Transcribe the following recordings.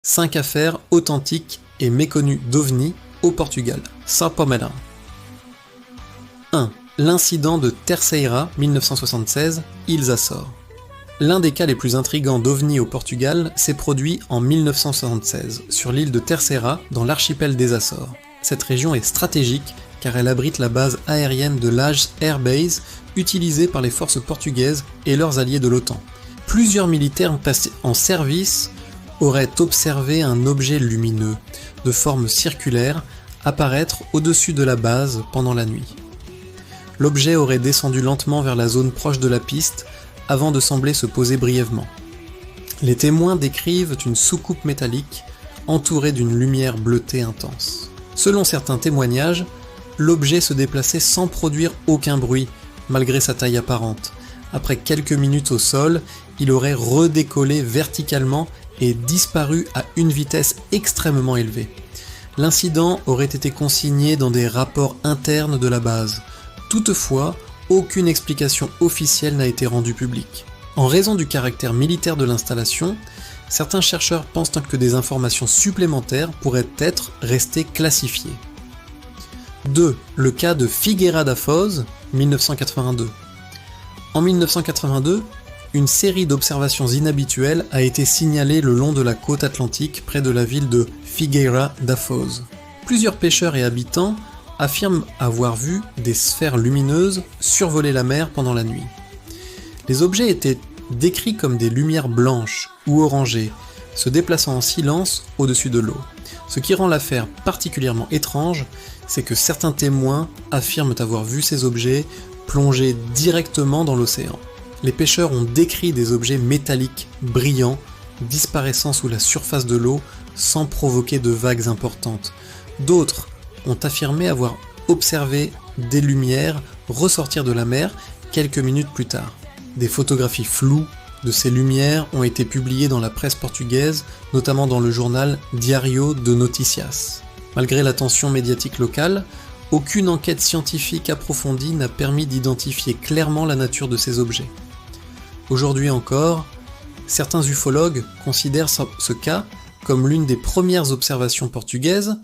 5 affaires authentiques et méconnues d'OVNI au Portugal. São Palmarin. 1. L'incident de Terceira, 1976, îles Açores. L'un des cas les plus intrigants d'OVNI au Portugal s'est produit en 1976, sur l'île de Terceira, dans l'archipel des Açores. Cette région est stratégique car elle abrite la base aérienne de Lajes Air Base, utilisée par les forces portugaises et leurs alliés de l'OTAN. Plusieurs militaires en service auraient observé un objet lumineux, de forme circulaire, apparaître au-dessus de la base pendant la nuit. L'objet aurait descendu lentement vers la zone proche de la piste, avant de sembler se poser brièvement. Les témoins décrivent une soucoupe métallique entourée d'une lumière bleutée intense. Selon certains témoignages, l'objet se déplaçait sans produire aucun bruit, malgré sa taille apparente. Après quelques minutes au sol, il aurait redécollé verticalement et disparu à une vitesse extrêmement élevée. L'incident aurait été consigné dans des rapports internes de la base. Toutefois, aucune explication officielle n'a été rendue publique. En raison du caractère militaire de l'installation, certains chercheurs pensent que des informations supplémentaires pourraient être restées classifiées. 2. Le cas de Figueira da Foz, 1982. En 1982, une série d'observations inhabituelles a été signalée le long de la côte atlantique près de la ville de Figueira da Foz. Plusieurs pêcheurs et habitants affirment avoir vu des sphères lumineuses survoler la mer pendant la nuit. Les objets étaient décrits comme des lumières blanches ou orangées, se déplaçant en silence au-dessus de l'eau. Ce qui rend l'affaire particulièrement étrange, c'est que certains témoins affirment avoir vu ces objets plonger directement dans l'océan. Les pêcheurs ont décrit des objets métalliques brillants disparaissant sous la surface de l'eau sans provoquer de vagues importantes. D'autres ont affirmé avoir observé des lumières ressortir de la mer quelques minutes plus tard. Des photographies floues de ces lumières ont été publiées dans la presse portugaise, notamment dans le journal Diário de Noticias. Malgré l'attention médiatique locale, aucune enquête scientifique approfondie n'a permis d'identifier clairement la nature de ces objets. Aujourd'hui encore, certains ufologues considèrent ce cas comme l'une des premières observations portugaises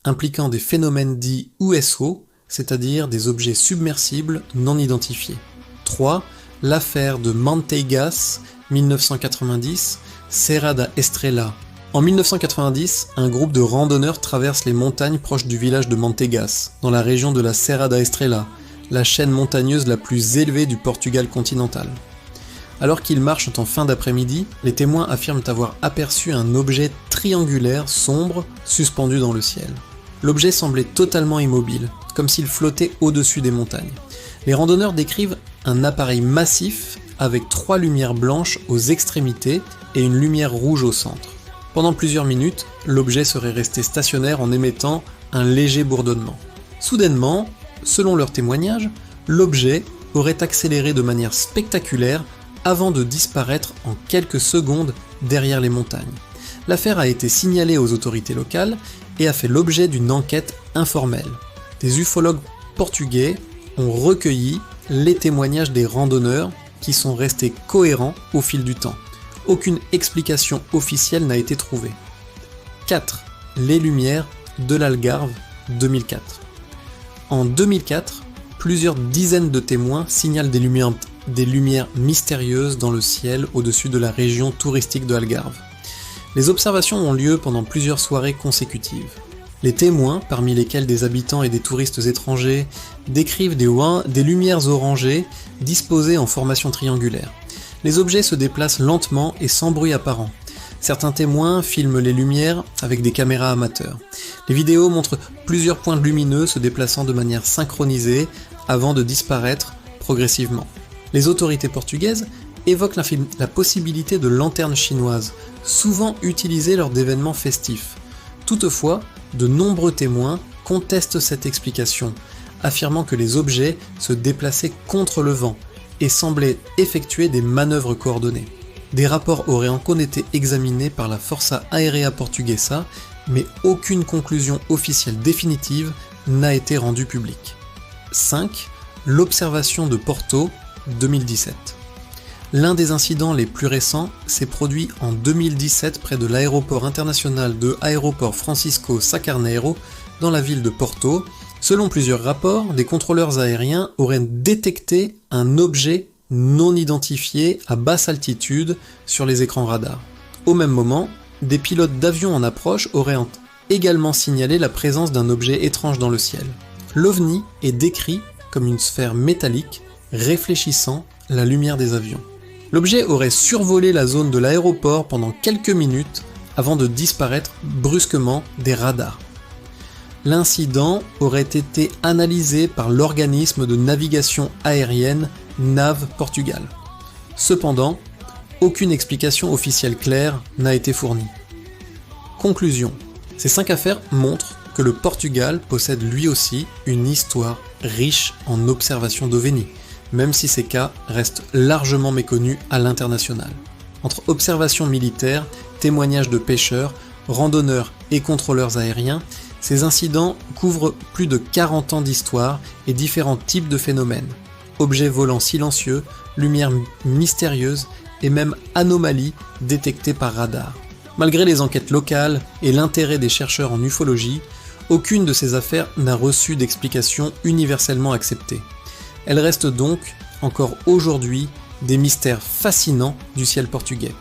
impliquant des phénomènes dits USO, c'est-à-dire des objets submersibles non identifiés. 3. L'affaire de Manteigas, 1990, Serra da Estrela. En 1990, un groupe de randonneurs traverse les montagnes proches du village de Manteigas, dans la région de la Serra da Estrela, la chaîne montagneuse la plus élevée du Portugal continental. Alors qu'ils marchent en fin d'après-midi, les témoins affirment avoir aperçu un objet triangulaire sombre suspendu dans le ciel. L'objet semblait totalement immobile, comme s'il flottait au-dessus des montagnes. Les randonneurs décrivent un appareil massif avec 3 lumières blanches aux extrémités et une lumière rouge au centre. Pendant plusieurs minutes, l'objet serait resté stationnaire en émettant un léger bourdonnement. Soudainement, selon leur témoignage, l'objet aurait accéléré de manière spectaculaire avant de disparaître en quelques secondes derrière les montagnes. L'affaire a été signalée aux autorités locales et a fait l'objet d'une enquête informelle. Des ufologues portugais ont recueilli les témoignages des randonneurs qui sont restés cohérents au fil du temps. Aucune explication officielle n'a été trouvée. 4. Les lumières de l'Algarve, 2004. En 2004, plusieurs dizaines de témoins signalent des lumières mystérieuses dans le ciel au-dessus de la région touristique de Algarve. Les observations ont lieu pendant plusieurs soirées consécutives. Les témoins, parmi lesquels des habitants et des touristes étrangers, décrivent des lumières orangées disposées en formation triangulaire. Les objets se déplacent lentement et sans bruit apparent. Certains témoins filment les lumières avec des caméras amateurs. Les vidéos montrent plusieurs points lumineux se déplaçant de manière synchronisée avant de disparaître progressivement. Les autorités portugaises évoquent la possibilité de lanternes chinoises, souvent utilisées lors d'événements festifs. Toutefois, de nombreux témoins contestent cette explication, affirmant que les objets se déplaçaient contre le vent et semblaient effectuer des manœuvres coordonnées. Des rapports auraient encore été examinés par la Força Aérea Portuguesa, mais aucune conclusion officielle définitive n'a été rendue publique. 5. L'observation de Porto, 2017. L'un des incidents les plus récents s'est produit en 2017 près de l'aéroport international de Aeroporto Francisco Sá Carneiro dans la ville de Porto. Selon plusieurs rapports, des contrôleurs aériens auraient détecté un objet non identifié à basse altitude sur les écrans radars. Au même moment, des pilotes d'avions en approche auraient également signalé la présence d'un objet étrange dans le ciel. L'OVNI est décrit comme une sphère métallique réfléchissant la lumière des avions. L'objet aurait survolé la zone de l'aéroport pendant quelques minutes avant de disparaître brusquement des radars. L'incident aurait été analysé par l'organisme de navigation aérienne NAV Portugal. Cependant, aucune explication officielle claire n'a été fournie. Conclusion. Ces 5 affaires montrent que le Portugal possède lui aussi une histoire riche en observations d'OVNI, même si ces cas restent largement méconnus à l'international. Entre observations militaires, témoignages de pêcheurs, randonneurs et contrôleurs aériens, ces incidents couvrent plus de 40 ans d'histoire et différents types de phénomènes. Objets volants silencieux, lumières mystérieuses et même anomalies détectées par radar. Malgré les enquêtes locales et l'intérêt des chercheurs en ufologie, aucune de ces affaires n'a reçu d'explication universellement acceptée. Elles restent donc, encore aujourd'hui, des mystères fascinants du ciel portugais.